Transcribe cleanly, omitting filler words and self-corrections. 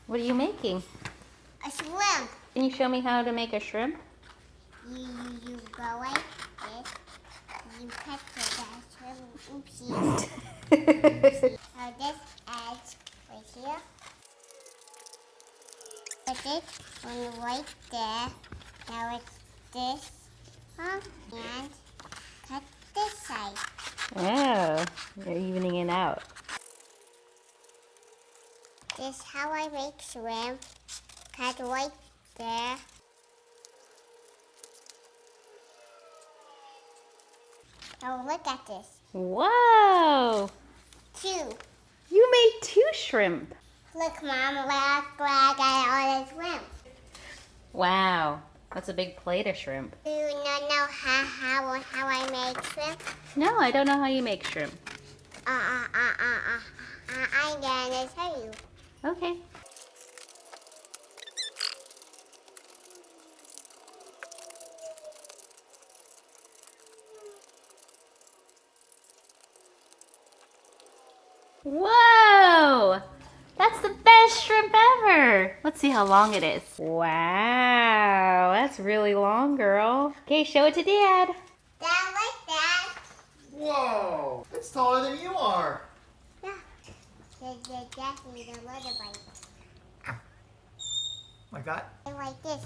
What are you making? A shrimp. Can you show me how to make a shrimp? You go like this. You cut the shrimp. Oopsies. Now this edge right here. Put it on right there. Now it's this. And cut this side. Oh, you're evening it out. This is how I make shrimp. Cut right there. Now look at this. Whoa! 2. You made 2 shrimp. Look, Mom, look where I got all this shrimp. Wow, that's a big plate of shrimp. Do you not know how I make shrimp? No, I don't know how you make shrimp. I'm gonna tell you. Okay. Whoa! That's the best shrimp ever! Let's see how long it is. Wow, that's really long, girl. Okay, show it to Dad. Dad, like that. Whoa! It's taller than you are. Yeah. Dad needs a little bite. Like that? Like this.